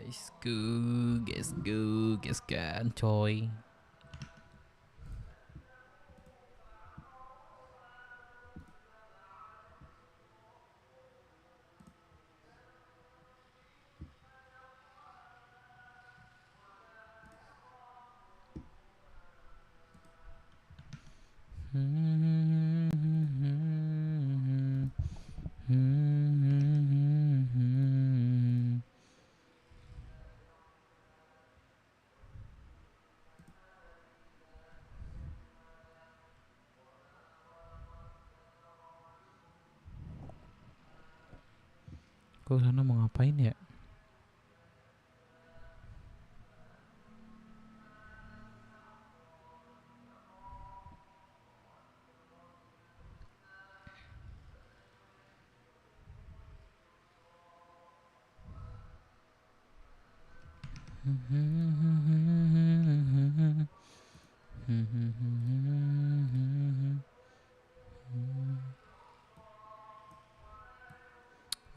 Guys kan coy. Kau sana mau ngapain ya?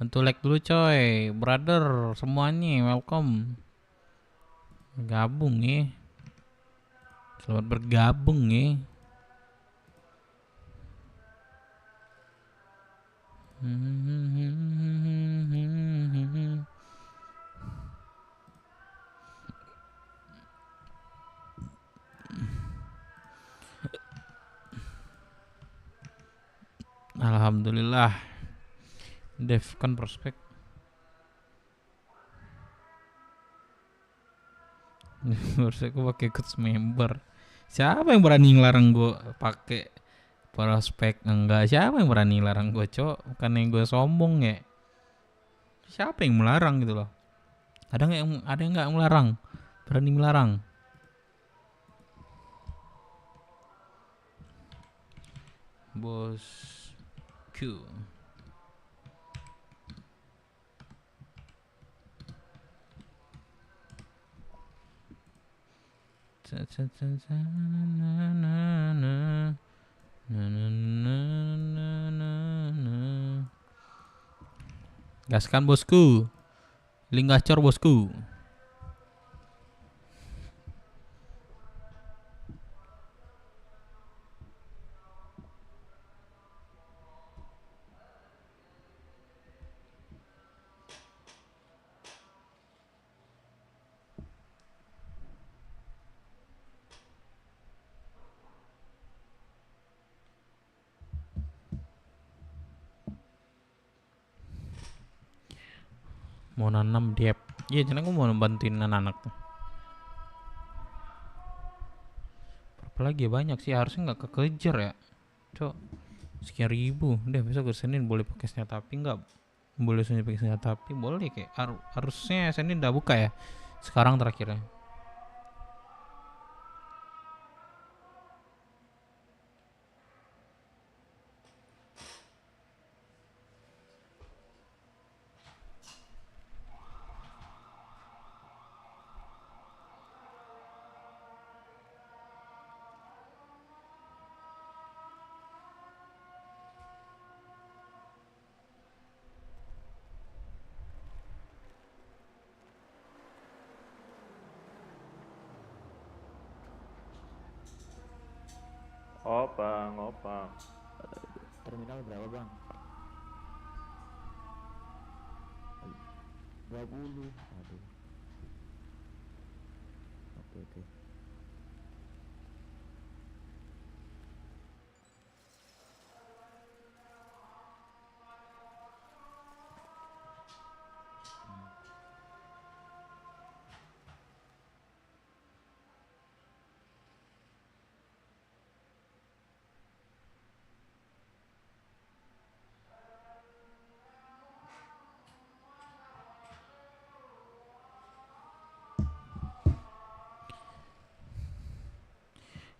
Bantu like dulu coy, brother semuanya welcome. Gabung ya. Selamat bergabung ya. Alhamdulillah. Dev kan prospek. Prospek gue pakai coach member. Siapa yang berani ngelarang gue pakai prospek? Enggak, siapa yang berani ngelarang gue, cok? Bukan yang gue sombong ya. Siapa yang melarang gitu loh? Ada yang nggak melarang? Berani melarang? Bosku. Gaskan bosku. Link gacor bosku. Mau nanam diep. Iya, jangan aku mau bantuin anak-anak tuh. Berapa lagi ya, banyak sih, harusnya nggak kekejar ya. Cok, sekian ribu. Udah besok ke Senin boleh pakai senjata api nggak? Boleh pakai senjata api, boleh kayak harusnya Senin udah buka ya. Sekarang terakhirnya. Opang, opang. Terminal berapa bang? 20. Aduh. Oke.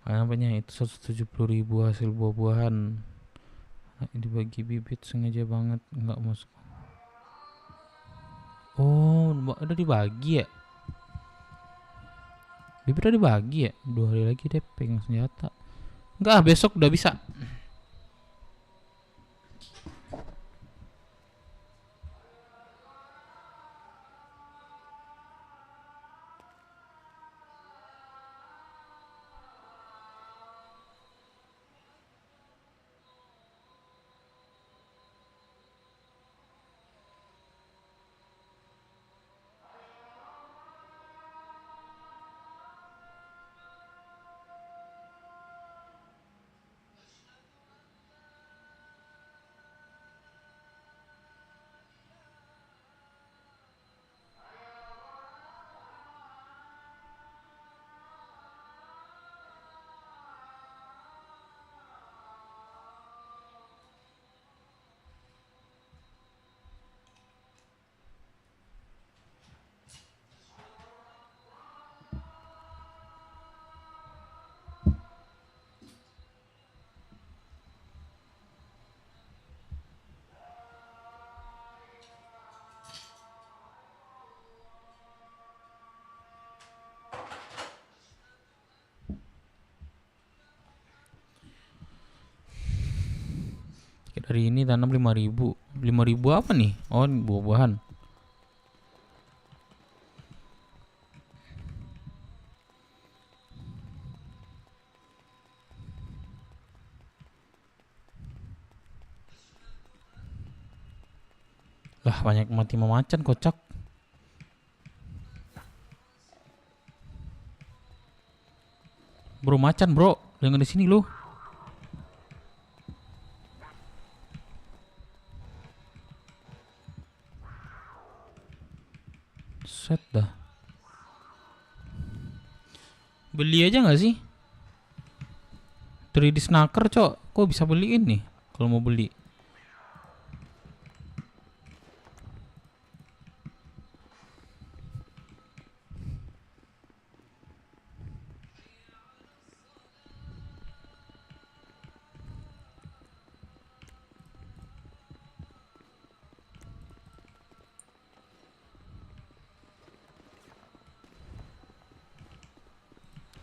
Apanya itu 170.000 hasil buah-buahan. Dibagi bibit sengaja banget nggak masuk. Oh, udah dibagi ya? Bibit udah dibagi ya? 2 hari lagi deh pegang senjata. Enggak, besok udah bisa. Dari ini tanam 5.000. 5.000 apa nih? Oh, ini buah-buahan. Lah, banyak mati memacan kocak. Bro, macan, bro. Jangan di sini lu. Set dah. Beli aja nggak sih? 3D snacker, cok. Kok bisa beliin nih kalau mau beli?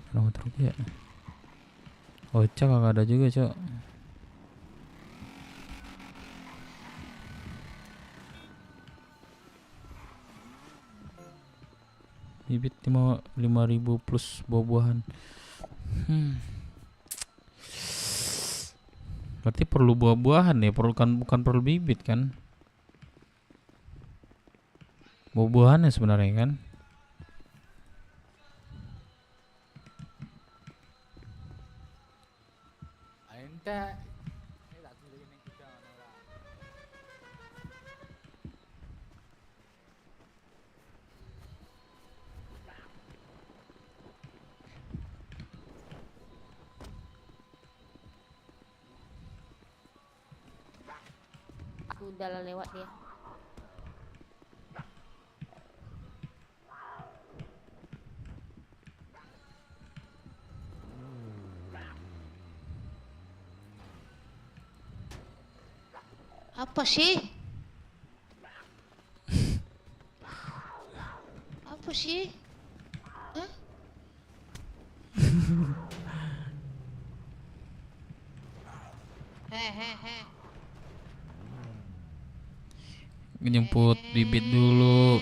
Ada motor ya. Oca kagak ada juga, cok. Bibit 5.000 plus buah-buahan. Berarti perlu buah-buahan ya, perlu kan, bukan perlu bibit kan? Buah-buahan ya sebenarnya kan? Udah lah lewat dia. Apa sih? Apa sih? Hah? Hehehe. Jemput bibit dulu.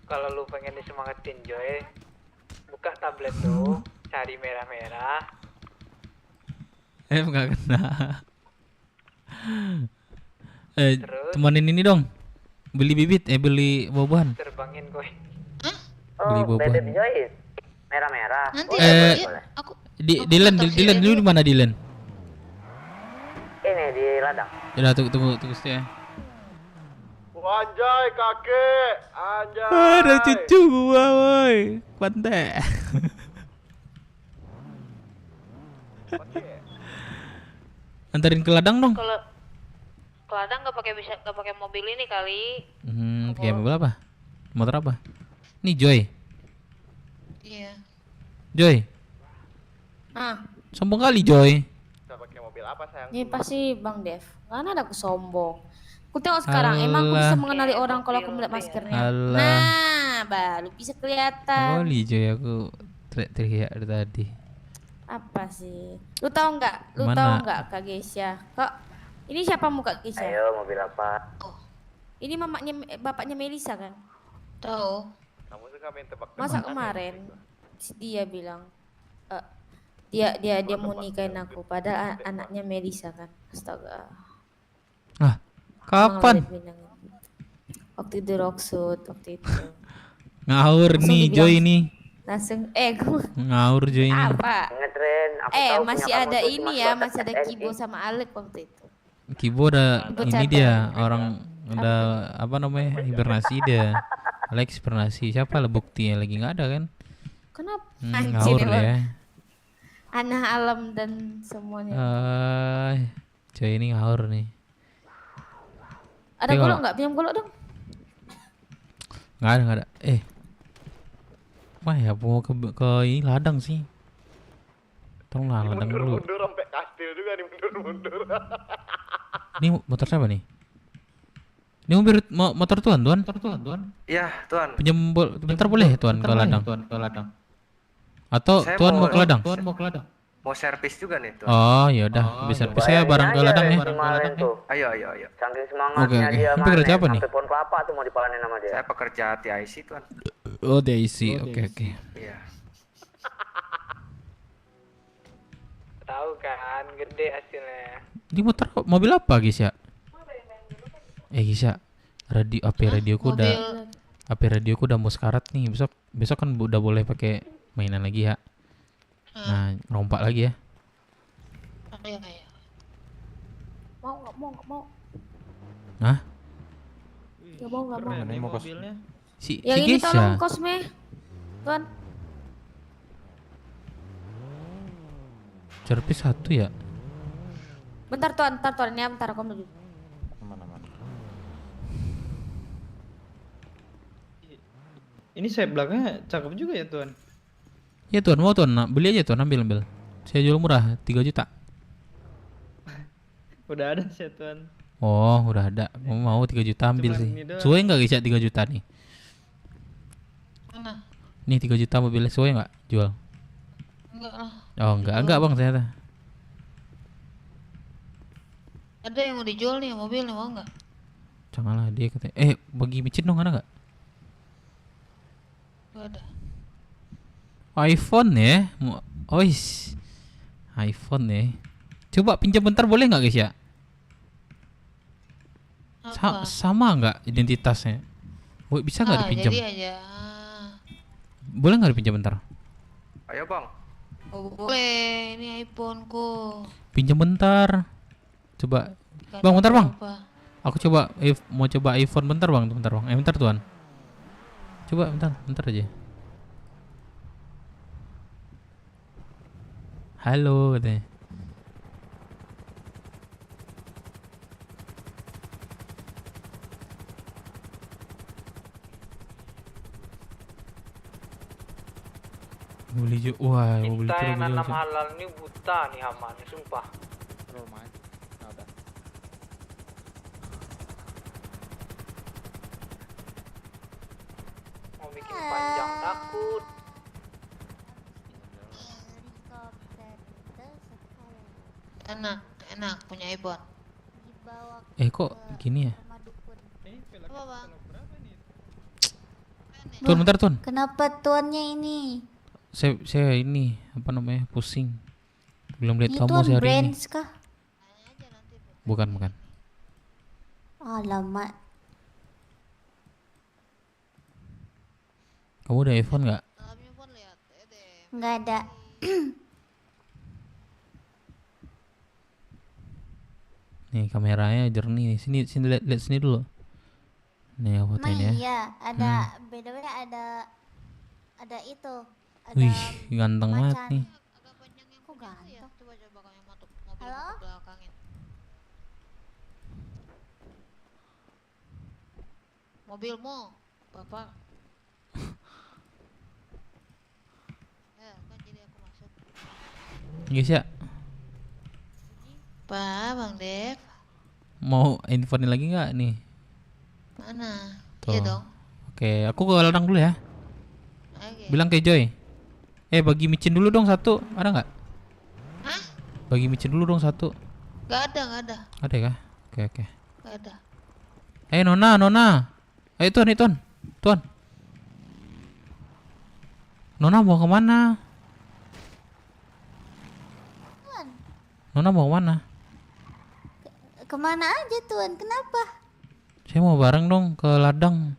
Kalau lu pengen disemangatin Joy, buka tablet lu, cari merah-merah. Nggak kena. Terus? Temenin ini dong. Beli bibit, beli buah-buahan. Terbangin Koy. Beli buah-buahan. Joy merah-merah. Nanti aku Dilan dulu di mana Dilan? Ini di ladang. Ya tunggu setia. Anjay kakek, anjay. Ada cucu gua, woi. Pantai. Antarin ke ladang dong. kalau ke ladang nggak pakai mobil ini kali. Kayak mobil apa? Motor apa? Nih Joy. Iya. Joy. Sombong kali Joy. Kita pakai mobil apa sayang? Ini pasti Bang Dev. Karena ada aku sombong. Aku tengok sekarang, emang aku bisa mengenali orang kalau aku melihat maskernya. Alah. Nah, baru bisa kelihatan. Oli Joy, aku teriak dari tadi. Apa sih? Lu tahu nggak? Lu Mana? tahu nggak Kak Gesya? Kak, ini siapa muka Gesya? Ayo mobil apa? Ini bapaknya Melisa kan? Tahu. Kamu suka main tebak-tebakan? Masa kemarin dia bilang dia mau nikahin aku, padahal anaknya Melisa kan? Astaga. Kapan? Bang Alif bilang. Waktu di Rocksuit waktu itu. Ngawur Langsung nih dibilang- Joy ini. Langsung gue Ngawur Joy ini. apa? Ngetren. Aku tahu Masih punya ada kamu tuh ini cuma ya, sebatas masih ada SNI. Kibo sama Alek waktu itu. Kibo udah Kibo ini cabang. dia orang udah apa namanya hibernasi dia. Alex hibernasi siapa lah buktinya lagi nggak ada kan? Kenapa? Ngawur Bang. ya. Anak alam dan semuanya. Joy ini ngawur nih. Ada tapi golok kalau- nggak? Pinjam golok dong. Nggak ada. Wah ya mau ke ini ladang sih. Tolonglah ladang dulu. Mundur sampai kastil juga nih mundur. Ini motor siapa nih? Ini mobil motor tuan. Iya, Tuan. Pinjam bentar boleh tuan ke ladang. Atau Saya tuan mau mau- ke ladang? Mau servis juga nih, Tuan. Oh ya udah, bisa saya bareng ke ladang ya. Kemarin tuh. Ayo. Saking semangatnya Oke. dia Tapi kerja apa nih? sampai pohon kelapa tuh mau dipanen sama dia. Saya pekerja TIC, Tuan. Oh Daisy, oke. Iya. Tahu kan, gede hasilnya. Ini mobil apa guys ya? Guys ya, radioku udah mau sekarat nih. Besok kan udah boleh pakai mainan lagi ya. Nah, rompak lagi ya. Iya. Nggak mau. Hah? Nggak mau. Si Yang ini Geisha. tolong kosme. Tuan. Servis 1 ya? Bentar tuan. Ya bentar aku dulu. Aman. Ini saya belakangnya cakep juga ya tuan. Ya tuan, mau tuan, nah, beli aja tuan, ambil. Saya jual murah, 3 juta. Udah ada saya tuan. Oh, udah ada. Mau 3 juta ambil Cuman sih. ini doang. Sesuai nggak guys ya 3 juta nih? Mana? Nih 3 juta mobilnya sesuai nggak jual? Enggak lah. Oh enggak bang ternyata. Ada yang mau dijual nih mobil nih, mau nggak? Janganlah dia katanya. Bagi micin dong ada nggak? Nggak ada. iPhone ya? iPhone ya. Coba pinjam bentar boleh nggak guys ya? Apa? Sama nggak identitasnya? Bisa nggak dipinjam? Jadi aja. Boleh nggak dipinjam bentar? Ayo, Bang. Oh, boleh, ini iPhone-ku. Pinjam bentar. Coba. Nggak Bang, bentar, tahu Bang. apa. Aku coba mau coba iPhone bentar bang. Bentar tuan. Coba bentar aja. Halo katanya. Mau beli wah, mau beli Kita yang turun nanam halal ini buta nih Haman, sumpah. Mau bikin panjang takut. Enak punya iPhone. Kok gini ya? Apa bang? Tuan bentar tuan. Kenapa tuannya ini? Saya ini apa namanya pusing. Belum lihat Ini kamu tuan sehari ini. brands kah? Bukan. Alamak. Kamu udah iPhone nggak? Dalamnya pun lihat, deh. Nggak ada. Nih kameranya jernih. Sini lihat sini dulu. Nih aku Nah fotoin ya. iya, ada beda-beda ada itu. Ada Wih, ganteng banget macan. nih. Agak panjang yang Kok punya tuh ya. ganteng? Coba kamu matup mobil Halo? ke belakangin. Mobilmu, bapak. Ya kan jadi aku masuk. Guys ya, Pak, Bang Dev, mau infoin lagi nggak nih? mana? Tuh. Iya dong. Oke, aku ke ladang dulu ya. Oke. Bilang ke Joy. Bagi micin dulu dong 1. Ada nggak? Hah? Bagi micin dulu dong 1. Gak ada. Ada kah? Oke. Gak ada. Nona. Tuan. Nona mau kemana? Tuan, Nona mau kemana? kemana aja tuan? Kenapa? Saya mau bareng dong ke ladang.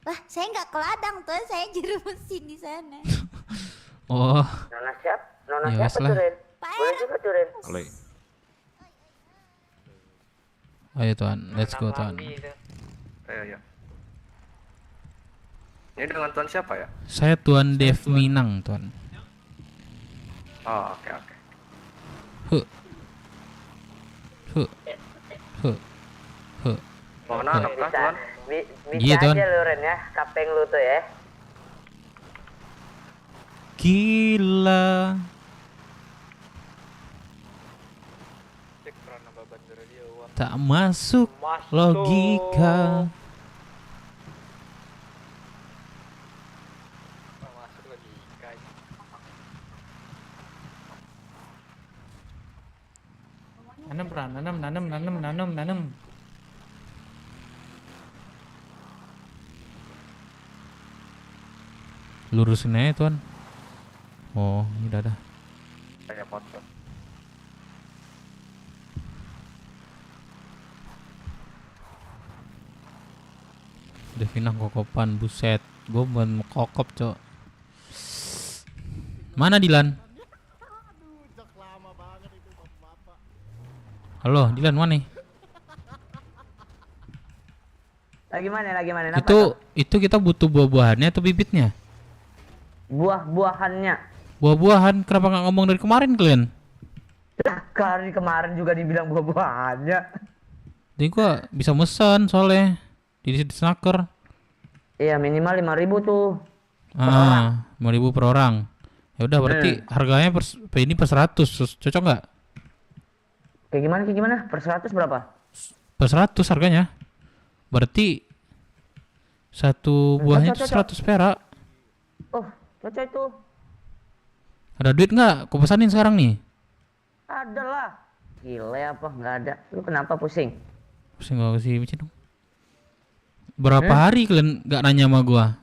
Lah, saya nggak ke ladang tuan, saya juru mesin di sana. Oh, Nona Ya, siapa wes lah. Curin? Pak Boleh juga Curin. ayo tuan, let's go tuan. Mandi itu. Ayo. Ini dengan Tuan siapa ya? Saya Tuan Dev Minang tuan. Oh, oke. Huh. Mau nanam kah, Tuan? Bisa Iya, Tuan. aja lu Ren ya, kapeng lu tuh ya. Gila. Tak masuk Masuk. logika. Tak masuk logika. Nanam. Lurusin aja tuan. Oh, udah dah. Saya foto. Devina kokopan, buset. Gue bukan kokop, cok. Mana Dilan? Halo, Dilan mana nih? Lagi mana? Kenapa Itu tuh? itu kita butuh buah-buahannya atau bibitnya? Buah-buahannya. Buah-buahan, kenapa nggak ngomong dari kemarin kalian? Lah, kali kemarin juga dibilang buah-buahannya. Jadi gua bisa mesen soalnya di snacker. Iya, minimal 5.000 tuh. Ah, 5.000 per orang. Ya udah berarti harganya ini per 100, cocok nggak? Kayak gimana? Per 100 berapa? Per 100 harganya. Berarti satu buahnya itu Cocok. 100 perak. Oh, cocok itu. Ada duit nggak? Aku pesanin sekarang nih. Ada lah. Gile apa? Nggak ada. Lu kenapa pusing? Pusing gak kasih bicin dong. Berapa hari kalian nggak nanya sama gua?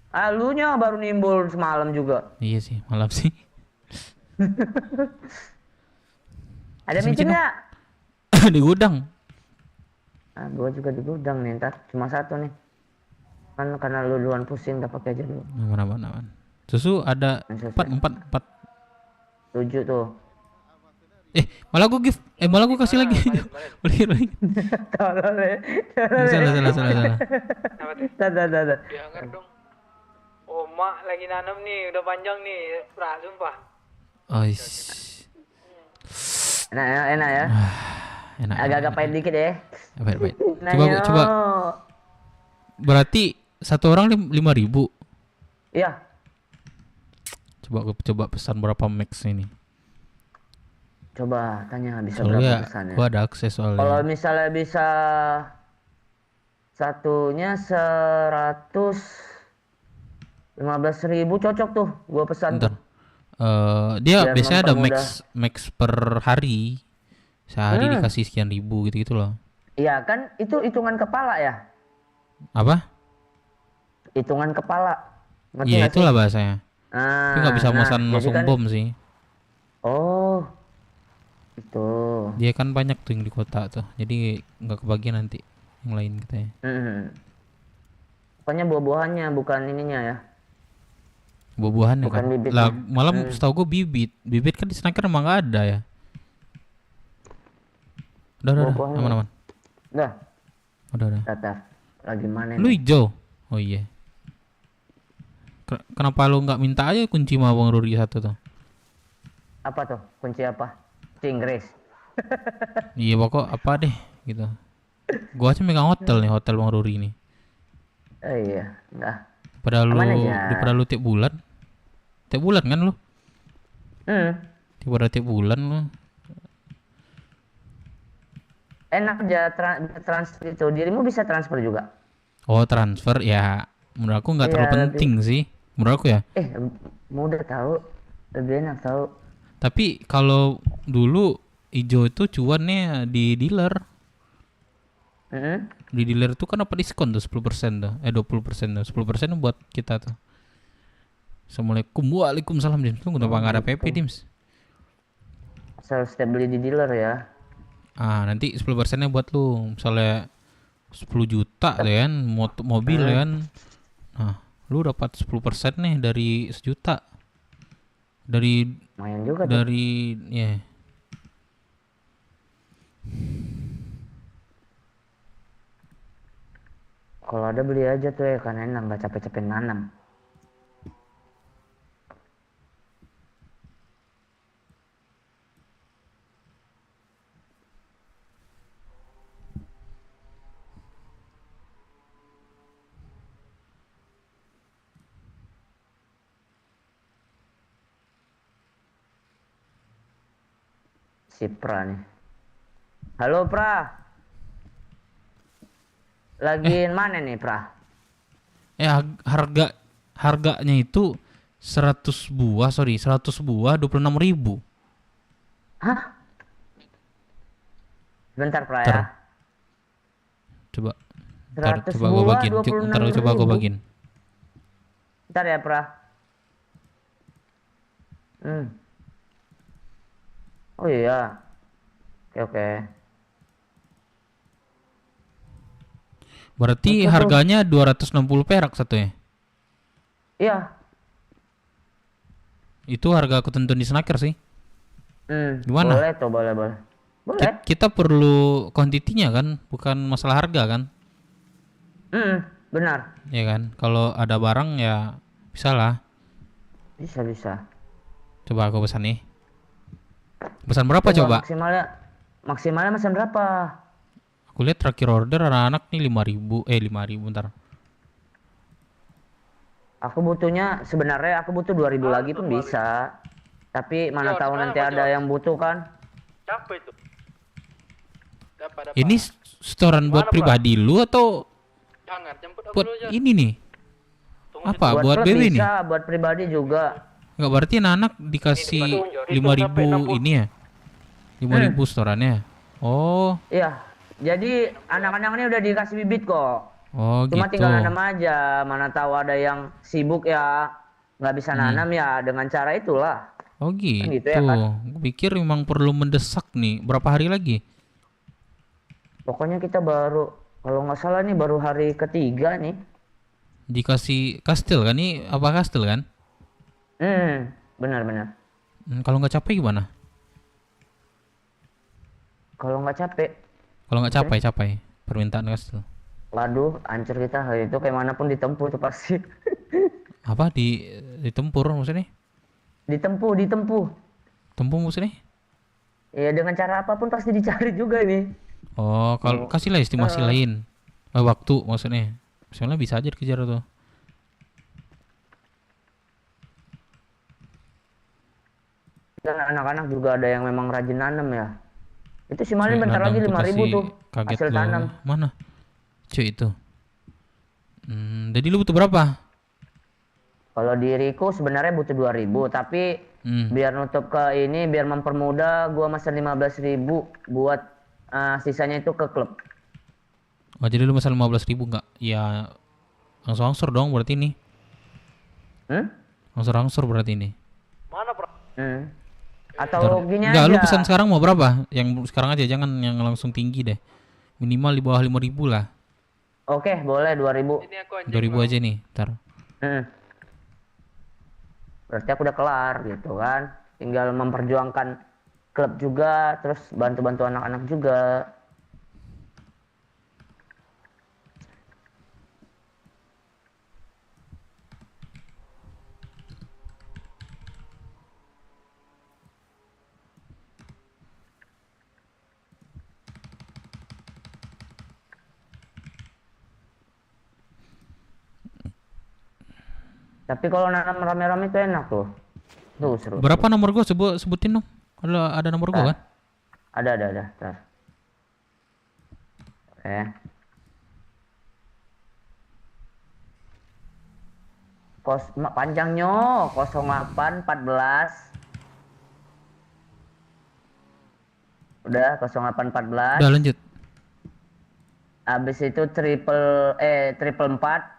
Ah, lunya baru nimbul semalam juga. Iya sih, malam sih. Ada Kasih micin micin nggak? Di gudang. Ah, gua juga di gudang nih, ntar cuma satu nih. Kan karena lu duluan pusing, tak pakai aja dulu. Aman. Susu ada Susu. 4. 7 tuh. Malah gua kasih lagi. Beli. Tolong deh. Salah. Apa tuh? Dah. Dianggar dong. Oh, mak lagi nanam nih, udah panjang nih. Berat sumpah. Enak ya. Enak. Agak-agak pahit dikit ya. Baik. Nah, Coba. Berarti satu orang 5.000. Iya. Coba pesan berapa max ini. Coba tanya bisa Soalnya berapa pesannya. gua ada akses Kalau soalnya. misalnya bisa satunya 115.000 cocok tuh. Gua pesan Bentar. tuh. Dia Biar biasanya ada mempermudah. max per hari. Sehari dikasih sekian ribu gitu loh. Iya kan itu hitungan kepala ya. Apa? Hitungan kepala. Ngerti Iya nggak sih? itulah bahasanya. Ah, Tapi nggak bisa pesan jadi langsung kan- bom sih. Oh. Itu. Dia kan banyak tuh yang di kota tuh. Jadi nggak kebagian nanti yang lain katanya. Pokoknya buah-buahannya bukan ininya ya. Buah-buahan ya Bukan kan. bibitnya. Lah malam setahu gue bibit. Bibit kan di snacker emang nggak ada ya. Udah. Buah-buahan. Aman. Dah, Udah. Tata. Lagi mana Lu nih? hijau. Oh iya. Kenapa lu nggak minta aja kunci sama Bang Ruri satu tuh? Apa tuh? Kunci apa? Kunci Inggris. Iya pokok apa deh gitu. Gua aja megang hotel nih, hotel Bang Ruri nih. Oh iya, dah. Daripada Aman aja. lu tiap bulan. Tiap bulan kan lu? Daripada tiap bulan lu. Enak aja transfer itu. Dirimu bisa transfer juga. Oh transfer ya. Menurut aku nggak terlalu Iya, penting sih. Menurut aku ya. Mudah tahu. Lebih enak tahu. Tapi kalau dulu hijau itu cuannya di dealer. Di dealer itu kan apa diskon tuh 10% tuh. 20% tuh. 10% buat kita tuh. Assalamualaikum. Waalaikumsalam Dims. Tunggu kenapa nggak ada PP Dims? Asal setiap beli di dealer ya. Nanti 10%-nya buat lu. Misalnya 10 juta tuh kan mobil kan. Nah, lu dapat 10% nih dari sejuta. Lumayan juga tuh. Dari ya. Kalau ada beli aja tuh ya kan enak nggak capek-capek nanam. Sipra nih. Halo, Pra. Lagi mana nih, Pra? Harganya itu 100 buah 26.000. Hah? Bentar, Pra ya. Ntar. Coba 100 coba gue buah, bagiin. Ntar coba gue 26.000. bagiin. Bentar ya, Pra. Oh iya. Oke. Berarti Itu tuh. harganya 260 perak satunya. Iya. Itu harga aku tentuin di Snacker sih. Gimana? Boleh tuh, boleh. Boleh. Kita perlu kuantitinya kan, bukan masalah harga kan? Benar. Ya kan? Kalau ada barang ya bisa lah. Bisa. Coba aku pesan nih. Pesan berapa coba? Maksimalnya pesan berapa? Aku lihat terakhir order anak-anak nih 5.000 ntar. Sebenarnya aku butuh 2.000 lagi pun bisa. Tapi mana tahu nanti ada yang butuh kan? Siapa itu? Ini setoran buat pribadi lu atau Jangan jemput aku buat dulu aja. ini nih? Apa? Buat klub BW nih? bisa, buat pribadi juga. Enggak, berarti anak-anak dikasih 5.000 ini ya? 5.000 setorannya. Oh, Iya. Jadi anak-anak ini udah dikasih bibit kok. oh Cuma gitu. tinggal nanam aja. Mana tahu ada yang sibuk ya, nggak bisa nanam ya, dengan cara itulah. Oh gitu. gitu ya kan? Gue pikir memang perlu mendesak nih. Berapa hari lagi? Pokoknya kita baru, kalau nggak salah nih baru hari ketiga nih. Dikasih kastil kan? Ini apa kastil kan? Benar. Kalau nggak capek gimana? Kalau nggak capek, Kalau nggak capai permintaan kastil. waduh, hancur kita hari itu, kayak manapun ditempuh tuh pasti. Apa ditempur maksudnya? Ditempuh. Tempur maksudnya? Ya dengan cara apapun pasti dicari juga ini. Oh, kalau kasihlah estimasi lain. Waktu maksudnya. Soalnya bisa aja dikejar tuh. Dan anak-anak juga ada yang memang rajin nanam ya. Itu si Malin bentar Ladang lagi tuh 5.000 pasti tuh kaget hasil lo. tanam. Mana? Cuy itu. Jadi lu butuh berapa? Kalau diriku sebenarnya butuh 2.000, tapi biar nutup ke ini, biar mempermudah, gua mesen 15.000 buat sisanya itu ke klub. Oh, jadi lu masalah 15.000 nggak? Ya angsur-angsur dong berarti ini. Angsur-angsur berarti ini. Mana, Bro? Atau gini Enggak, aja. lu pesan sekarang mau berapa? Yang sekarang aja, jangan yang langsung tinggi deh. Minimal di bawah 5.000 lah. Oke, boleh 2.000. Ini aku anjing. 2.000 aja nih, ntar. Berarti aku udah kelar gitu kan. Tinggal memperjuangkan klub juga, terus bantu-bantu anak-anak juga. Tapi kalau nanam rame-rame itu enak tuh. Tuh seru. Berapa nomor gua? Sebutin dong. Ada nomor gua kan? Ada. Ntar. Oke. Panjangnya 0814. Udah 0814. Udah lanjut. Habis itu triple 4.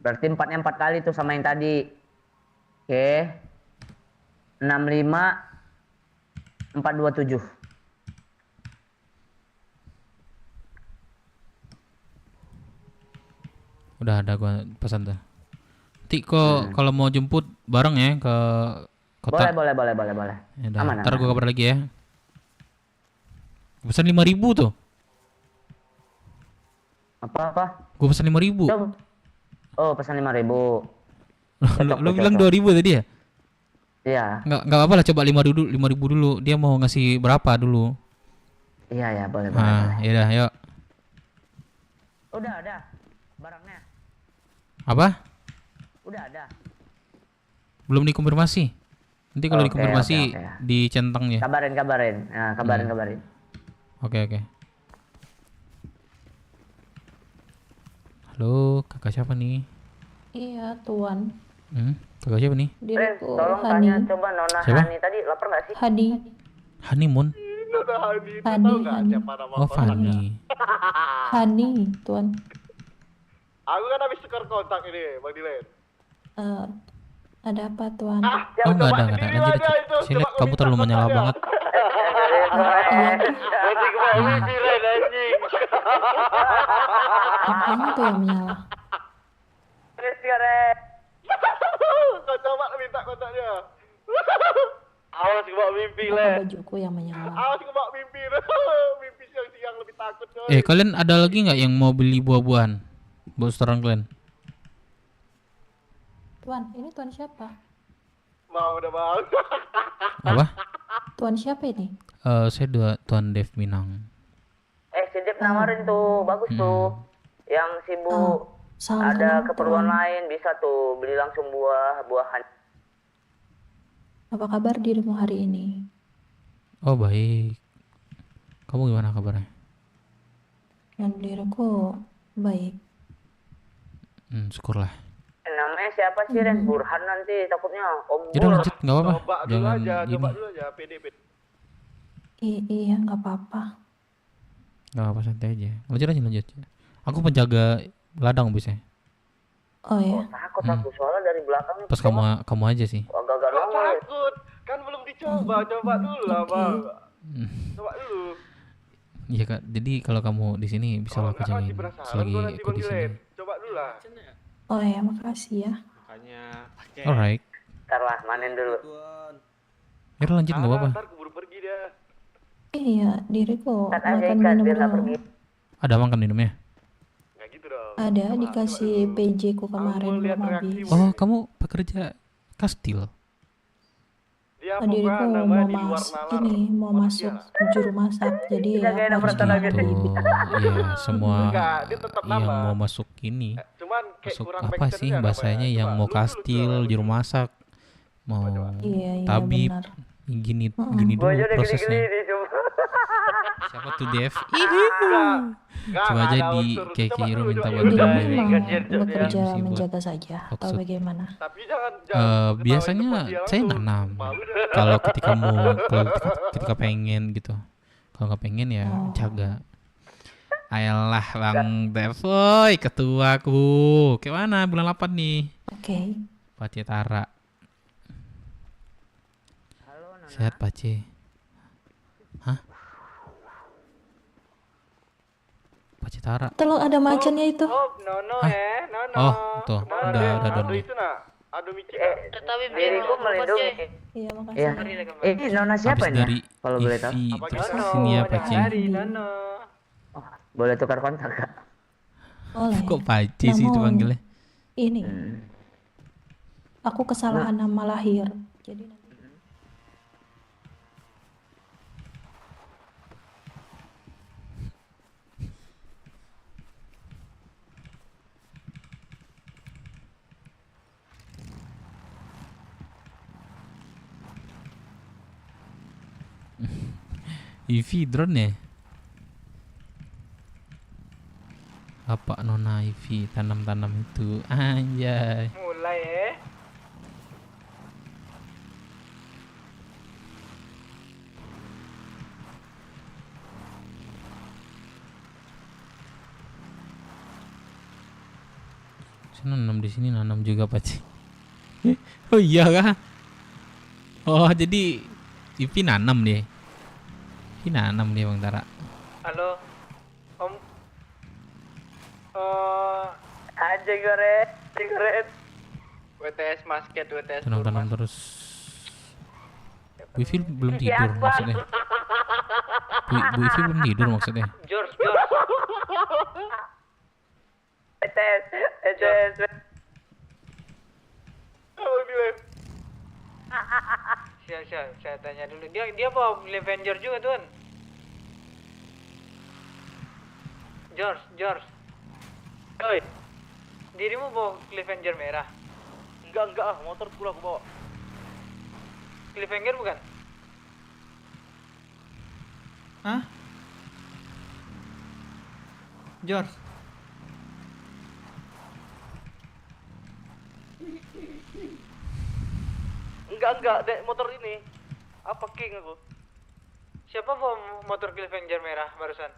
Berarti 4-nya 4 kali tuh sama yang tadi. Oke. 65 427. Udah ada gua pesan tuh. Nanti kok kalau mau jemput bareng ya ke kota. Boleh. Yaudah, Aman. ntar gua kabar lagi ya. Gua pesan 5.000 tuh. Apa? Gua pesan 5.000. Coba. Oh, pesan 5.000. Lu bilang 2.000 tadi ya? Iya. Enggak apa-apa lah, coba 5.000 dulu. Dia mau ngasih berapa dulu? Iya, boleh. Nah, yaudah, yuk. Udah ada barangnya. Apa? Udah ada. Belum dikonfirmasi. Nanti kalau Oke, dikonfirmasi oke. dicentang ya. Kabarin. Nah, kabarin. Oke. Halo, kakak siapa nih? Iya, Tuan. Kakak siapa nih? Diriku Tolong Hani. tanya coba Nona Siapa? Hani tadi lapar nggak sih? Hadi. Honeymoon. Hani. Oh, Fanny. Hani, Tuan. Aku kan habis tukar kontak ini, Bang Dilen. Ada apa, Tuan? Oh, enggak ada. Lanjut. Saya lihat kamu terlalu menyala banget. Nanti kebawa mimpi Len anjing. Apanya tuh yang menyala? Kau coba minta kontaknya. Awas kebawa mimpi Apa Len. bajuku yang menyala? Awas kebawa mimpi Len. Mimpi siang-siang lebih takut coy. Kalian ada lagi nggak yang mau beli buah-buahan buat restoran kalian? Tuan, ini Tuan siapa? Mau udah bang. Apa? Tuan siapa ini? Saya Tuan Dev Minang. Si Dev nawarin tuh, bagus tuh. Yang sibuk Salam ada kenal, keperluan Tuan. lain bisa tuh beli langsung buah-buahan. Apa kabar dirimu hari ini? Oh, baik. Kamu gimana kabarnya? Dan diriku baik. Syukurlah. Namanya siapa sih Ren? Burhan nanti takutnya Om Jadi Bur. lanjut, nggak apa-apa. Coba dulu Jangan aja, gini. coba dulu aja. PD. Iya, nggak apa-apa. Nggak apa-apa, santai aja. Lanjut. Aku penjaga ladang biasanya. Oh ya, Takut aku soalnya dari belakang. Pas kamu aja sih. Agak-agak Kok nongol. takut? Kan belum dicoba, coba dulu lah Oke. bang. Coba dulu. Iya kak. Jadi kalau kamu di sini bisa Kalau lah aku nggak masih jagain penasaran, selagi gua nanti aku di Bang sini. Dilen. Coba dulu lah. oh ya, makasih ya. Makanya pakai. Alright. Ntar lah manen dulu. Ya udah, lanjut nggak apa-apa. Ntar keburu pergi dia. Iya, diriku Cut aja makan ikan minum biar nggak dulu. pergi. Ada makan minumnya? Nggak gitu dong. Ada Coba, dikasih coba dulu. PJ ku kemarin Aku lihat belum reaksi habis. Wih. Oh, kamu pekerja kastil. Dia Diriku apa mau namanya di luar nalar. mau masuk juru masak, jadi ya kayak aku harus dapet lagi ganti. Gitu. Iya, semua Enggak, dia tetap yang nama. mau masuk ini. Cuman kayak Masuk kurang apa backstreetnya sih namanya. bahasanya yang Coba, mau lu dulu kastil, coba. juru masak, mau Iya, tabib, benar. gini Gua dulu aja udah prosesnya. gini-gini nih coba. Siapa tuh Dev? Nggak Coba aja ada di unsur. kayak Coba Hiro dulu, minta coba bantuan dulu. Dirimu dari mau bekerja MC buat menjaga saja atau Foxfood. bagaimana? Tapi jangan Biasanya saya nanam. Kalau ketika pengen gitu. Kalau nggak pengen ya Oh. jaga. Ayolah Bang Dev, woi ketuaku. Gimana bulan 8 nih? Oke. Pace Tara. Sehat Pace. Hah? Pace Tara. Tolong ada macannya itu. Oh, Nono Hah? ya, Nono. Oh, tuh. Kemana Udah Ado download. itu nak? Ado Michi Tapi biar Diriku melindungi. Iya, makasih. Iya. Ini Nona siapa Habis ini? dari Kalau boleh tahu. Ivy Apa terus gitu? sini ya Nono, Pace. dari Nono. Boleh tukar kontak Kak? Boleh. Kok Pace sih itu Namun, panggilnya? Ini, Hmm. aku kesalahan nama lahir. Jadi nanti Ivy drone ya? Apa Nona Ivy tanam-tanam itu? Anjay. Mulai ya. Saya nanam di sini, nanam juga Pace. Oh iya kah? Oh jadi Ivy nanam dia. Ivy nanam dia Bang Tara. Halo. Om. Aja goreng. WTS basket, WTS Tanam-tanam Burma. terus. Bu Ivy belum tidur maksudnya. Bu Ivy belum tidur maksudnya. George. ETS. Bang Dilen. Saya tanya dulu. Dia bawa Avenger juga, Tuan. George. Oi. Dirimu bawa Avenger merah. Enggak motor pula aku bawa. Cliffhanger bukan? Hah? Jor. Enggak, dek motor ini. Apa king aku? Siapa bawa motor Avenger merah barusan?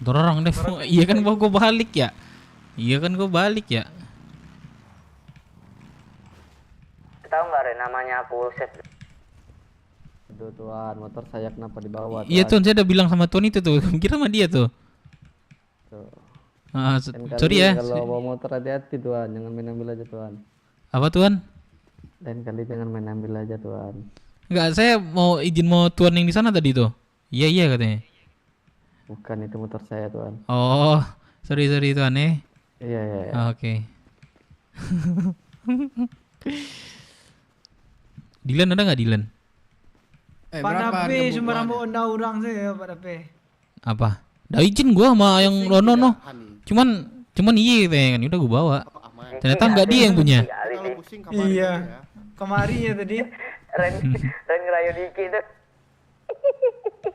Dorong deh. Iya kan gua balik ya. Iya kan gua balik ya. Tahu nggak Ren namanya aku set. Aduh tuan, motor saya kenapa dibawa? Iya tuan, saya udah bilang sama tuan itu tuh. Kira sama dia tuh. Tuh. Ah, Lain kali sorry ya. Kalau bawa motor hati-hati tuan, jangan main ambil aja tuan. Apa tuan? Lain kali jangan main ambil aja tuan. Enggak, saya mau izin mau tuan yang di sana tadi tuh. Iya katanya. Bukan itu motor saya tuan. Oh, sorry tuan Iya. Oke. Dilan ada nggak Dilan? Pak Dape sembarang bawa undang-undang saya Pak Dape. Apa? Dah izin gua sama yang Rono no. Cuman iya kan, udah gua bawa. Ternyata nggak dia yang punya. Iya. Kemari ya tadi. Ren ngerayu dikit tuh.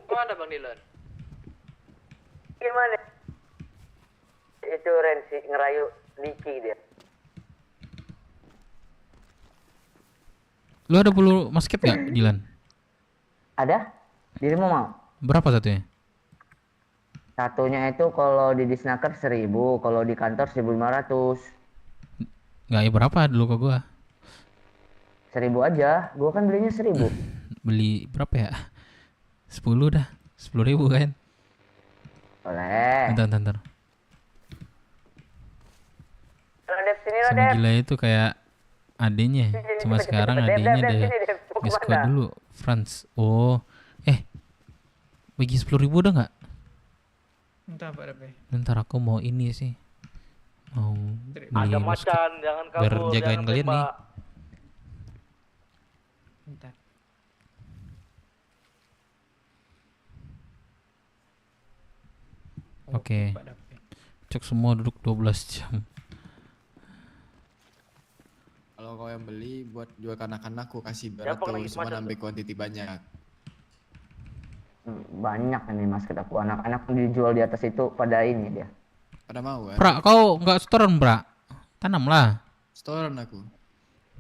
Mana Bang Dilan? Gimana? Itu Ren sih ngerayu Diki dia. Lu ada perlu masket nggak Dilan? Ada? Dirimu mau? Berapa satunya? Satunya itu kalau di Disnaker 1000, kalau di kantor 1500. Nggak ya berapa dulu ke gua? 1000 aja, gua kan belinya 1000. Beli berapa ya? 10 dah. 10.000 kan? Boleh. Bentar. Kalau Dep sini lah Sama Dep. gila itu kayak adenya. Cuma sekarang adenya ada Discord dulu. Franz. Oh. Bagi 10.000 udah nggak? Entah Pak Dape. Bentar aku mau ini sih. Mau beli Ada basket macan, jangan biar kabur, jagain jangan kalian nih. tembak. Entah. Oke. Pak Dape. Cek semua duduk 12 jam. Kalau kau yang beli buat jual ke anak-anak aku kasih Ya, berat lagi cuma macam ambil kuantiti banyak. Banyak ini basket aku. Anak-anak dijual di atas itu pada ini dia. Pada mau kan? Pra, kau nggak setoran, Pra? Tanamlah. Setoran aku.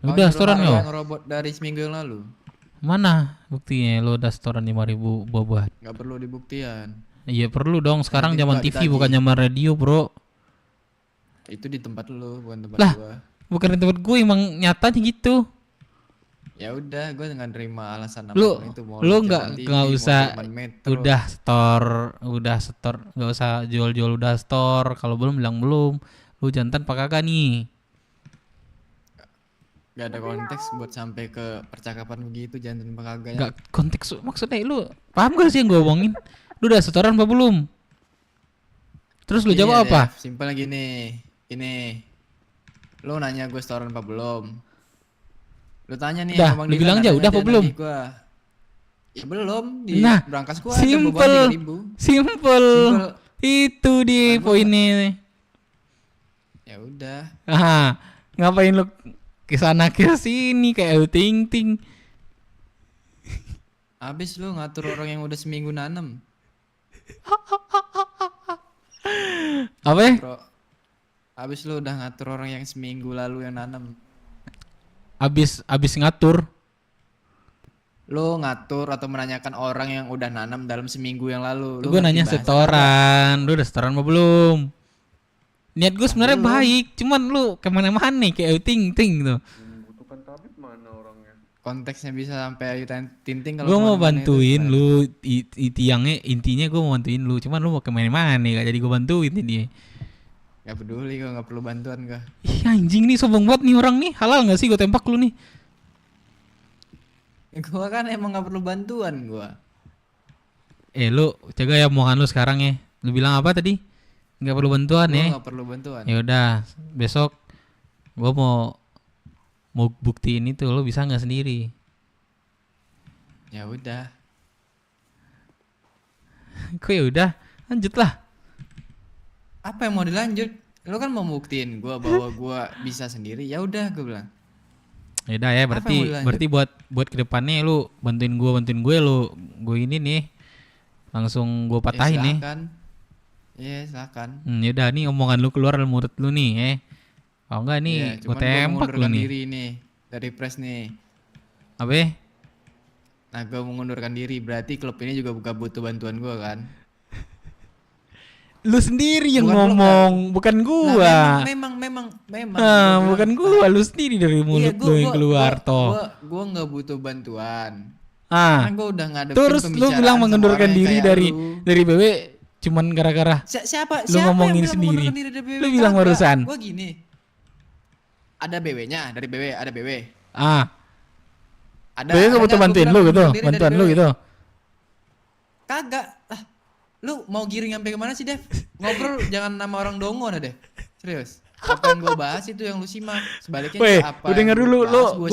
Udah setoran lo. lo. Yang robot dari seminggu yang lalu. Mana buktinya lo udah setoran 5.000 buah-buahan? Nggak perlu dibuktian. Iya perlu dong, sekarang Nanti zaman juga TV ditagih. bukan zaman radio, Bro. Itu di tempat lu, bukan tempat Lah. gua. Bukan di tempat gue, emang nyatanya gitu. Ya udah, gua nggak nerima alasan Lu apapun itu. Mau lu di nggak jalan TV, nggak mau usah di depan metro. udah store, nggak usah jual-jual udah store. Kalau belum bilang belum. Lu jantan apa kagak nih? Gak ada konteks buat sampai ke percakapan begitu, jangan kagak. Nggak konteks maksudnya lu paham gak sih yang gue omongin? Lu udah setoran apa belum? Terus lu jawab apa? Simpel gini, ini. Lu nanya gue setoran apa belum? Lu tanya nih Udah, sama Bang lu Dilan, bilang aja, katanya udah apa dia belum? nagih gua. Ya belum, di Nah, berangkas gua simple. ada beban 3.000. Simple. Itu di poinnya. Ya udah. Ah, ngapain lu kesana ke sini kayak ting. Habis lu ngatur orang yang udah seminggu nanam. Apa ya? Bro. Habis lu udah ngatur orang yang seminggu lalu yang nanam. Abis ngatur. Lu ngatur atau menanyakan orang yang udah nanam dalam seminggu yang lalu. Lu Gue ngerti nanya bahasa setoran. Lu udah setoran apa belum? Niat gue sebenarnya belum. baik, cuman lu kemana-mana nih kayak ting gitu. Membutuhkan tabib mana orangnya? konteksnya bisa sampai ayu tinting kalau Gue mau kemana-mana itu bantuin gimana? lu, intinya gue mau bantuin lu, cuman lu mau kemana-mana nih, gak jadi gue bantuin nih dia. Gak peduli, gue gak perlu bantuan gue. Ih anjing nih, sombong banget nih orang nih, halal gak sih gue tembak lu nih? Gue kan emang gak perlu bantuan gue. Lu jaga ya omongan lu sekarang ya. Lu bilang apa tadi? Gak perlu bantuan ya? Gue gak perlu bantuan. Ya udah, besok gue mau buktiin itu, lu bisa nggak sendiri? Ya udah. Kok ya udah, lanjutlah. Apa yang mau dilanjut? Lu kan mau buktiin gue bahwa gue bisa sendiri. Ya udah gue bilang. Yaudah ya, Apa yang mau berarti buat kedepannya lu bantuin gue gue ini nih langsung gue patahin nih. Iya silakan. Yaudah nih omongan lu keluar dari mulut lu nih, kalau enggak nih Iya, gue cuman gua tembak lu mengundurkan nih. diri nih dari press nih. Apa? Nah gue mengundurkan diri, berarti klub ini juga butuh bantuan gue kan. Lu sendiri yang Bukan lu ngomong, bukan gua. Nah, memang. Nah, Gua bukan bilang, gua, lu sendiri dari mulut lu yang keluar toh. Gua nggak butuh bantuan. Ah. Karena gua udah ngadepin Terus lu pembicaraan bilang sama mengundurkan orang diri yang kayak dari BW cuman gara-gara siapa lu ngomongin yang bilang sendiri. mengundurkan diri dari BW? Lu bilang Kagak. barusan. Gua gini. Ada BW-nya, dari BW, ada BW. Ah. Ada. BW nggak butuh gua bantuin bilang lu gitu, mengundurkan diri bantuan dari lu BW. gitu. Kagak. Lah, lu mau giring sampai kemana sih, Dev? Ngobrol jangan nama orang dongo dah, Dev. Serius. Apa yang gue bahas itu yang lu simak. Sebaliknya Weh, apa gue denger yang dulu, bahas,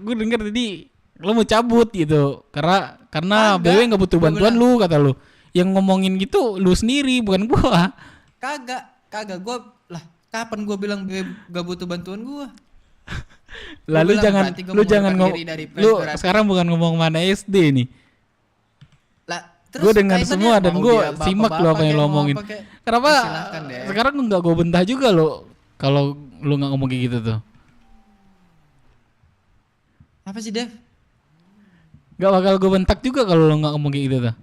gue denger tadi lu mau cabut gitu. Karena Kagak. BW nggak butuh Gua bantuan bilang- lu kata lu. Yang ngomongin gitu lu sendiri bukan gua. Kagak. Lah, kapan gue bilang BW gak butuh bantuan gue? Lalu bilang berarti gua mengundurkan ngomong. diri dari press Lu berarti. sekarang bukan ngomong mana SD nih. Lah, Gue dengar kaitannya semua dan mau gue dia simak lo apa yang lo omongin. Kenapa silakan deh. sekarang nggak gue bentah juga lo kalau lu nggak ngomong kayak gitu tuh? Apa sih, Dev? Gak bakal gue bentak juga kalau lo nggak ngomong kayak gitu tuh.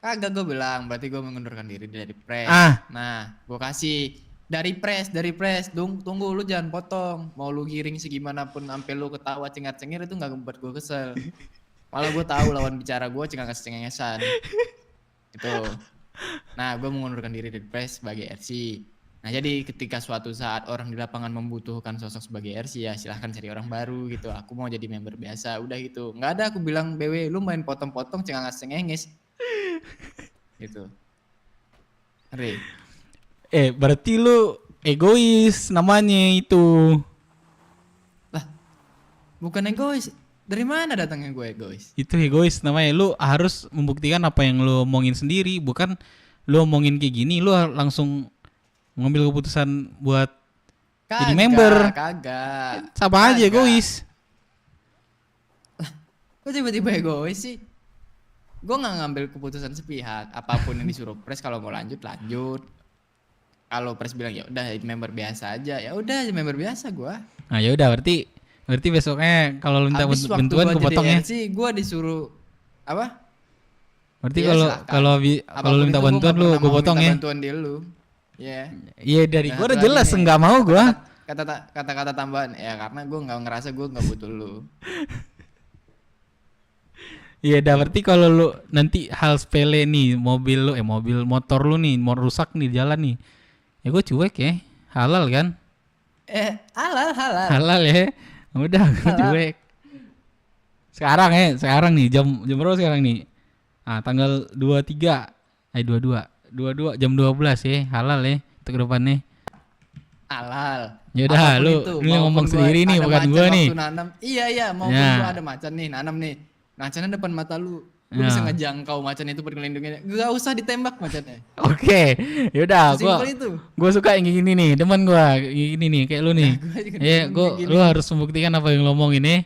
Kagak, gue bilang berarti gue mengundurkan diri dari press. Ah. Nah, gue kasih dari press. Tunggu lu jangan potong. Mau lu giring segimanapun sampai lu ketawa cengar-cengir itu nggak membuat gue kesel. Malah gue tahu lawan bicara gue cengengesan. Itu. Nah, gue mengundurkan diri dari press sebagai RC. Nah, jadi ketika suatu saat orang di lapangan membutuhkan sosok sebagai RC ya silahkan cari orang baru gitu. Aku mau jadi member biasa, udah gitu. Nggak ada aku bilang BW lu main potong-potong cengenges. Gitu. Ngeri. Berarti lu egois namanya itu. Lah, bukan egois. Dari mana datangnya gue egois? Itu egois namanya. Lu harus membuktikan apa yang lu omongin sendiri, bukan lu omongin kayak gini lu langsung ngambil keputusan buat jadi member. Kagak. Sama aja egois. Kok tiba-tiba egois sih? Gue nggak ngambil keputusan sepihak. Apapun yang disuruh press kalau mau lanjut. Kalau press bilang ya udah member biasa aja, ya udah member biasa gue. Nah ya udah berarti besoknya kalau lu minta bantuan gue potong ya. Sih gue disuruh apa? Berarti Ya, kalau lu minta bantuan lu gue potong ya. Bantuan dia lu. Iya. Iya dari Nah, gue udah satu jelas lagi nih, enggak mau gue. Kata-kata tambahan ya karena gue nggak ngerasa gue nggak butuh lu. Iya dah berarti kalau lu nanti hal sepele nih mobil motor lu nih mau rusak nih jalan nih. Ya gue cuek ya. Halal kan? Halal. Halal ya. Udah gue cuek. Sekarang nih jam berapa sekarang nih? Ah tanggal 22 jam 12 ya. Halal ya untuk kedepannya. Halal. Yaudah lu ngomong sendiri nih bukan gua nih. Iya maupun gua ada macan nih nanam nih. Macannya depan mata lu. Lu bisa ngejangkau macan itu perlindungannya. Gak usah ditembak macannya. Oke. Yaudah gua suka yang gini nih. Demen gua gini nih kayak lu nih. Ya lu harus membuktikan apa yang lu omongin nih.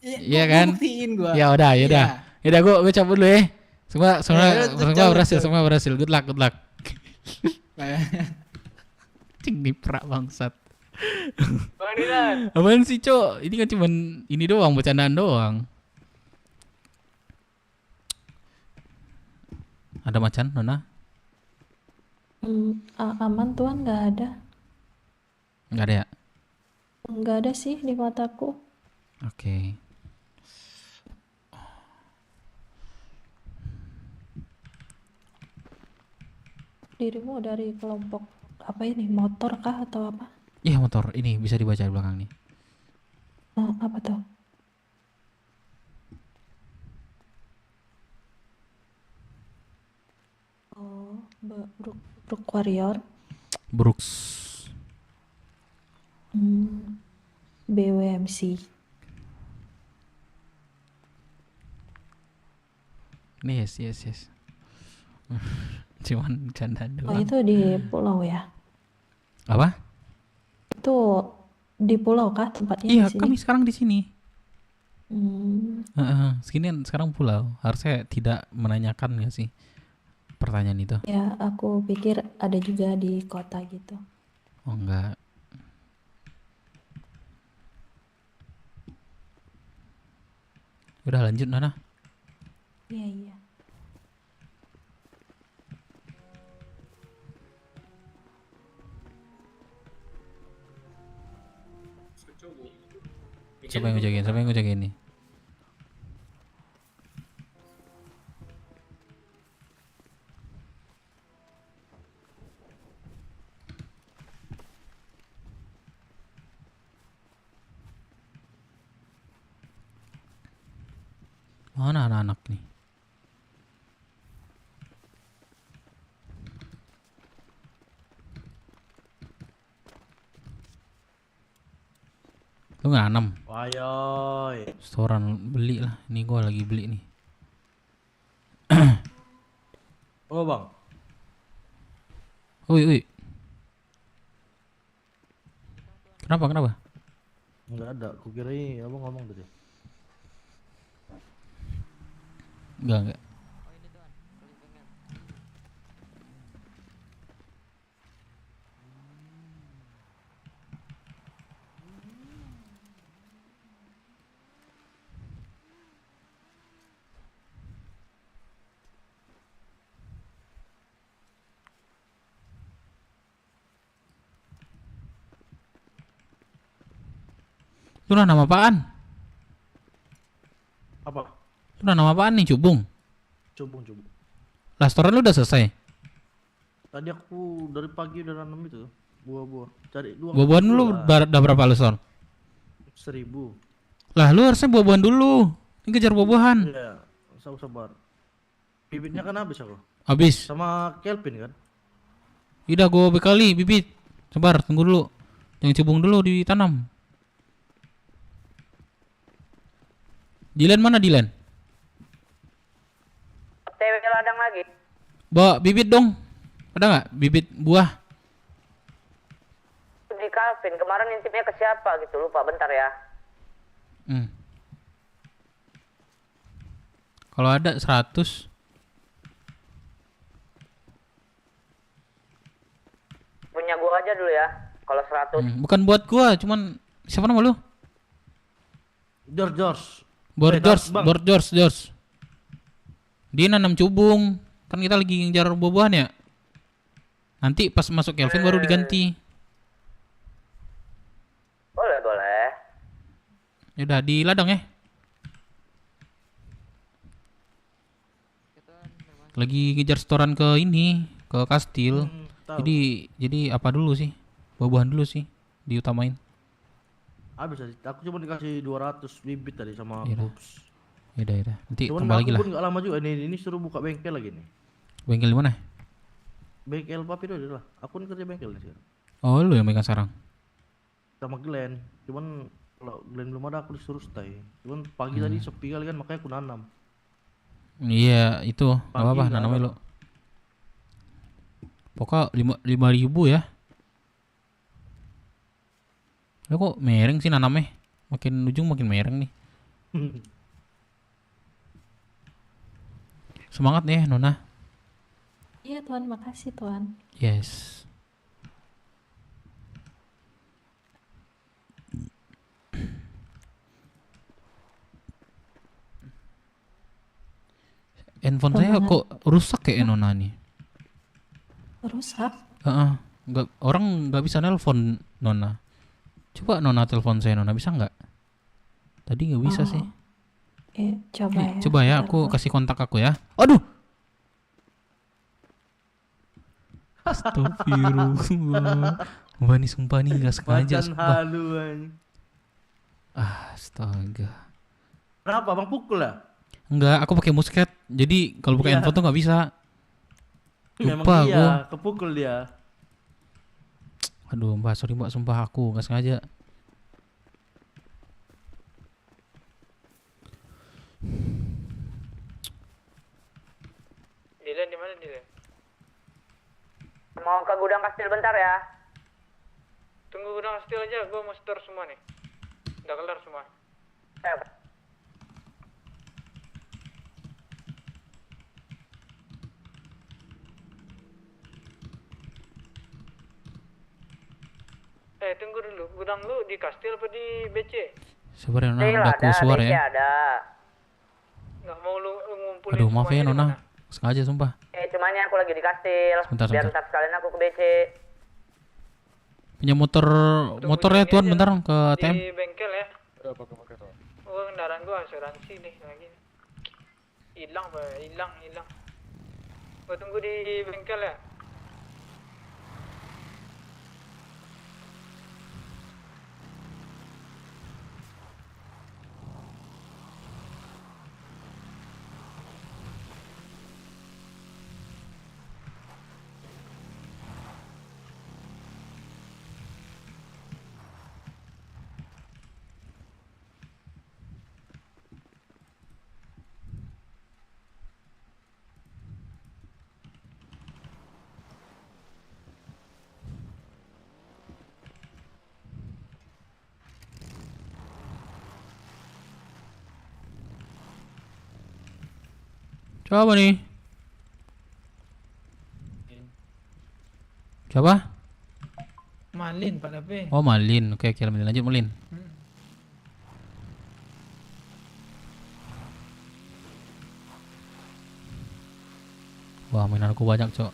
Iya kan? Buktiin gua. Ya udah. Yaudah gua cabut dulu ya. Semua berhasil. Good luck. Cing diprak bangsat. Bang Dilan. Apaan sih, Cok? Ini kan cuman ini doang, bercandaan doang. Ada macan, Nona? Aman Tuan, nggak ada. Nggak ada ya? Nggak ada sih di mataku. Oke. Dirimu dari kelompok apa ini? Motor kah atau apa? Iya motor, ini bisa dibaca di belakang nih. Apa tuh? Oh, Brook Warrior. Brooks. BWMC. Ini yes. Cuman canda doang. Oh itu di pulau ya? Apa? Di pulau kah tempatnya Iya, di sini? kami sekarang di sini. Hmm, Segini sekarang pulau. Harusnya tidak menanyakan nggak sih pertanyaan itu? ya aku pikir ada juga di kota gitu. Oh enggak. Udah lanjut Nana. Iya iya. Siapa yang ngejagain? Siapa yang ngejagain nih? Mana anak-anak nih? Lu nggak nanam? Wayoy. Setoran beli lah. Ini gua lagi beli nih. Oh bang. Woi. Kenapa? Enggak ada. Kukira ini abang ngomong tadi. Enggak. Lu udah nama apaan? Apa? Lu udah nama apaan nih, Cubung? Cubung. Restoran lu udah selesai? Tadi aku dari pagi udah nanam itu buah-buah. Cari dua. Buah-buahan lu udah berapa lu, Son? 1000. Lah lu harusnya buah-buahan dulu. Ini kejar buah-buahan. Iya, sabar. Bibitnya kan habis aku. Habis. Sama Kelvin kan? Udah gua bekali bibit. Sabar, tunggu dulu. Yang cubung dulu ditanam. Dilan mana Dilan? TW ladang lagi. Bawa bibit dong. Ada nggak bibit buah? Di Calvin, kemarin nitipnya ke siapa gitu, lupa, bentar ya. Kalau ada 100. Punya gua aja dulu ya, kalau 100. Bukan buat gua, cuman siapa nama lu? George. George. Dia nanam cubung. Kan kita lagi ngejar buah-buahan ya. Nanti pas masuk Kelvin baru diganti. Boleh. Udah di ladang ya. Lagi ngejar setoran ke ini, ke kastil. Jadi apa dulu sih? Buah-buahan dulu sih diutamain. Habis tadi. Aku cuma dikasih 200 bibit tadi sama Iya dah. Bobs. Yaudah. Nanti Cuman tambah lagi aku lah. pun gak lama juga ini suruh buka bengkel lagi nih. Bengkel di mana? Bengkel papi dulu lah. Aku kan kerja bengkel nih sekarang. Oh, lu yang megang sarang. Sama Glenn. Cuman kalau Glenn belum ada aku disuruh stay. Cuman pagi tadi sepi kali kan makanya aku nanam. Iya, itu. Enggak Pagi apa-apa nggak nanamnya ada. lu. Pokok 5.000 ya. Lu kok mereng sih nanamnya? Makin ujung makin mereng nih. Semangat ya, Nona. Iya Tuan, makasih Tuan. Yes. Handphone saya Semangat. kok rusak kayak Nona nih. Rusak? Nggak, orang nggak bisa nelpon Nona. Coba Nona telepon saya, Nona bisa nggak? Tadi nggak bisa sih. Coba ya. Coba ya, aku kasih kontak aku ya. Aduh. Astagfirullah. Wah, ini sumpah nih nggak sengaja. Macan Sumpah. halu anjing. Astaga. Kenapa bang pukul lah? Enggak, aku pakai musket. Jadi kalau pakai Iya. handphone tuh nggak bisa. Memang Lupa iya, gua. kepukul dia. Aduh, Mbak, sorry Mbak, sumpah aku nggak sengaja. Dilan di mana Dilan? Mau ke gudang kastil bentar ya. Tunggu gudang kastil aja, gue mau store semua nih. Udah kelar semua. Tunggu dulu, gudang lu di kastil apa di BC? Sabar ya Nona, udah aku suar ya. Nggak mau lu ngumpulin. Aduh maaf ya semuanya di Nona, mana? sengaja sumpah. Cuman aku lagi di kastil. Sebentar, Biar sebentar. ntar sekalian aku ke BC. Punya motornya tuan bentar ke ATM. Di bengkel ya. Oh, kendaraan gua asuransi nih lagi. Hilang, Pak. Hilang. Gua tunggu di bengkel ya. Coba nih. Siapa? Malin, Pak Dape. Oh Malin, oke kira Malin, lanjut Malin. Wah mainan aku banyak cok.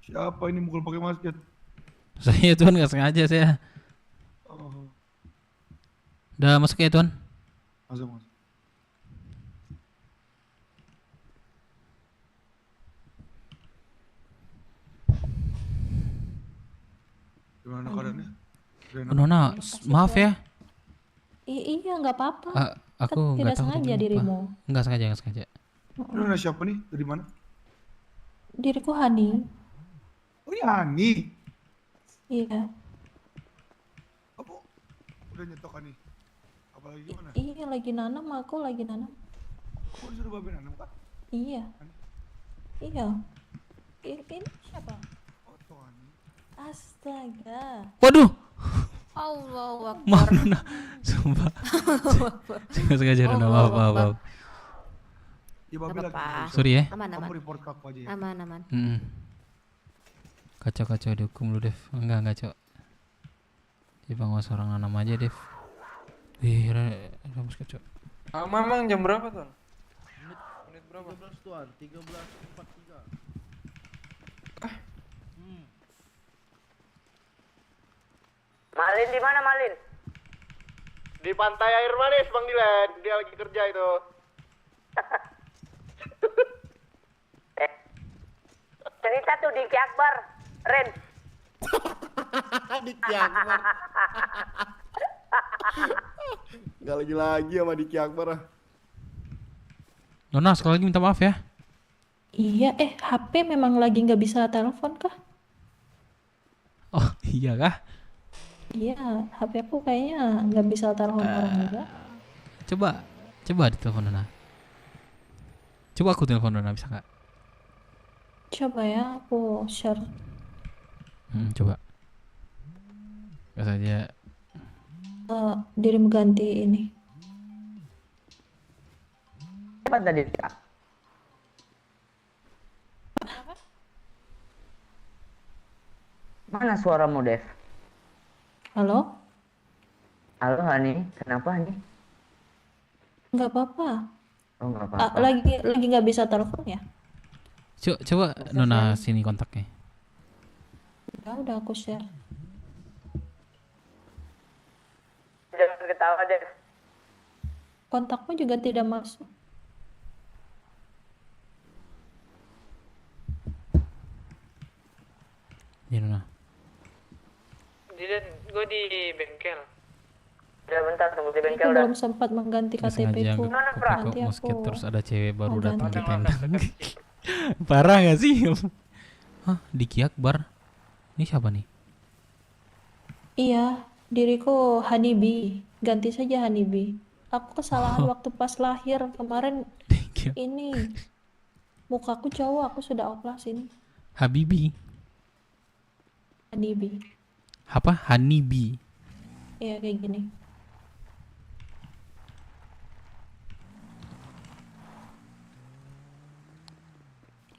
Siapa ini mukul pakai masker? Saya tuan nggak sengaja saya. Oh, Udah masuk ya tuan? masuk. Gimana keadaannya? Nona, maaf ya. Iya nggak apa-apa. Aku Tidak nggak tahu sengaja tadi dirimu. lupa. Nggak sengaja. Nona siapa nih? Dari mana? Diriku Hani. Oh ini Hani. Iya. Apa? Udah nyetok Hani. Apalagi gimana? Iya lagi nanam, aku lagi nanam. Kok disuruh babe nanam kak? Iya. Iya. Ini siapa? Oh tuh Hani. Astaga. Waduh, Allahu Akbar. maaf Nona, sumpah. Saya nggak sengaja Nona, maaf. Ya babe Nggak lagi. apa-apa. Sorry ya. Aman. Kamu report ke aku aja ya. Aman. Kacau dihukum lu Dev. Enggak cok. Di pengawas orang nanam aja Dev. Wih, ramus kacau. Memang jam berapa tuh? Menit berapa? 13 tuan, 13.43. Malin di mana Malin? Di pantai air manis Bang Dilan, dia lagi kerja itu. Cerita tuh di Ki Akbar, Ren. Diki Akbar. Gak lagi sama Diki Akbar ah. Nona sekali lagi minta maaf ya. Iya, HP memang lagi nggak bisa telepon kah? Oh iya kah? Iya, HP aku kayaknya nggak bisa telepon orang juga. Coba ditelepon Nona. Coba aku telepon Nona bisa nggak? Coba ya, aku share. Coba. Gak saja. Dirimu ganti ini. Apa tadi kak? Mana suaramu Dev? Halo? Halo Hani, kenapa Hani? Nggak apa-apa. Oh nggak apa-apa. Lagi nggak bisa telepon ya? Coba Nona sini kontaknya. Ya udah aku share. Jangan ketawa Dev. Kontakmu juga tidak masuk. Ya Nona. Dilan, gue di bengkel. Udah bentar tunggu di Aku bengkel udah. belum sempat mengganti Nggak sengaja KTP ku. anggap kopi Nanti kok mau aku skate terus ada cewek baru mau datang ganti. ke tenda. Parah gak sih? Hah, Diki Akbar? Ini siapa nih? Iya, diriku Hanibi. Ganti saja Hanibi. Aku kesalahan waktu pas lahir kemarin ini. Mukaku cowok, aku sudah oplas ini. Habibi. Hanibi. Apa? Hanibi. Iya kayak gini.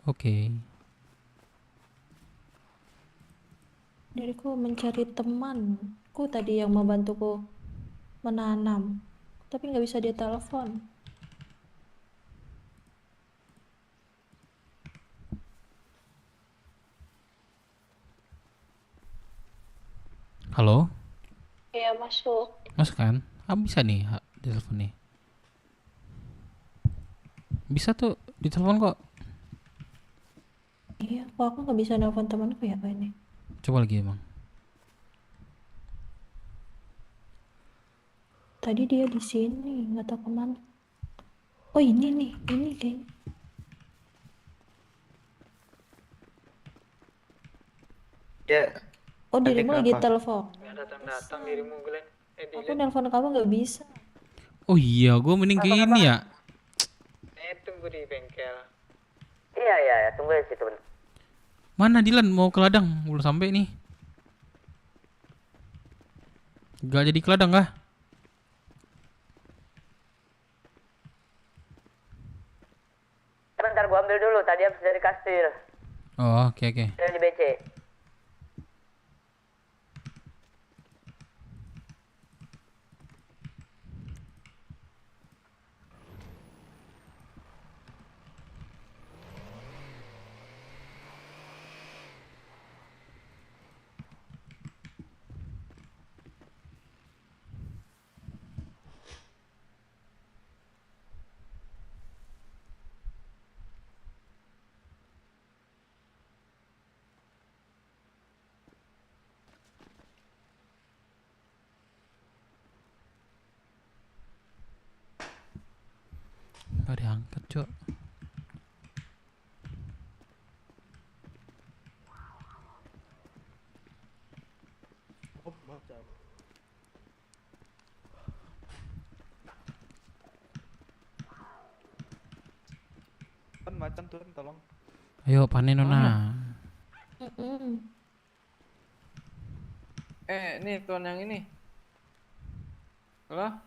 Oke. Diriku mencari temanku tadi yang membantuku menanam, tapi nggak bisa dia telepon. Halo? Iya masuk. Masuk kan? Ah, bisa nih di telepon nih. Bisa tuh di telepon kok. Iya, kok aku nggak bisa nelpon temanku ya Pak ini? Coba lagi emang. Tadi dia di sini, nggak tahu kemana. Oh ini nih, ini kayaknya. Ya. Oh dirimu lagi telepon. Nggak datang-datang dirimu Glenn. Aku nelpon kamu nggak bisa. Oh iya, gue mending ke ini ya. Tunggu di bengkel. Iya, tunggu di situ bentar. Mana Dilan mau ke ladang? Belum sampai nih. Gak jadi ke ladang kah? Bentar gua ambil dulu, tadi habis dari kasir. Oh, oke. Dari di BC. Gak diangkat, Cok. Macan turun tolong. Ayo panen Nona. Nih tuan yang ini. Halo?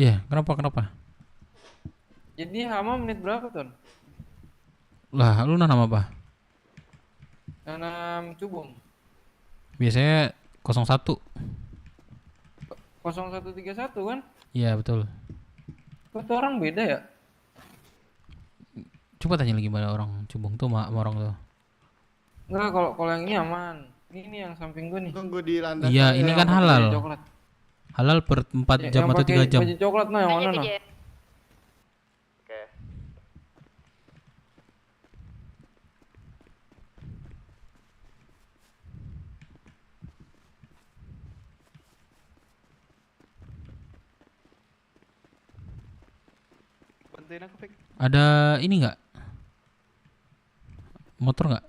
Iya, kenapa? Jadi hama menit berapa tuan? Lah, lu nanam apa? Nanam cubung. Biasanya 01. 0131 kan? Iya, betul. Kok orang beda ya? Coba tanya lagi pada orang Cubung tuh sama orang tuh. Enggak, kalau yang ini aman. Ini yang samping gue nih. Tunggu di landas. Iya, ini kan halal. Coklat. Halal per 4 jam Yang atau 3 jam. Baju coklat no yang mana no? Oke. Bantuin aku, Pik. Ada ini nggak? Motor nggak?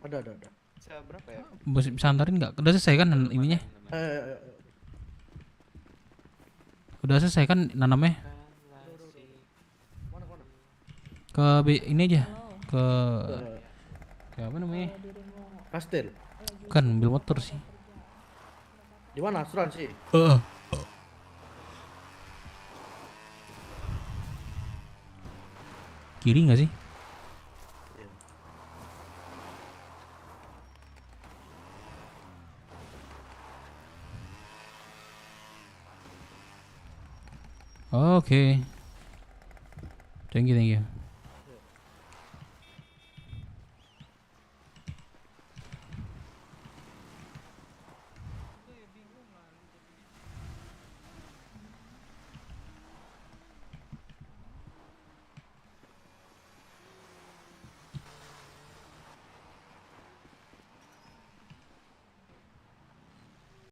Ada. Bisa berapa ya? Bisa antarin nggak? Udah selesai kan ininya? Udah selesai kan nanamnya? Ini aja. Ke apa namanya? Kastil. Kan mobil motor sih. Di mana asuransi? Kiri nggak sih? Oke. Thank you.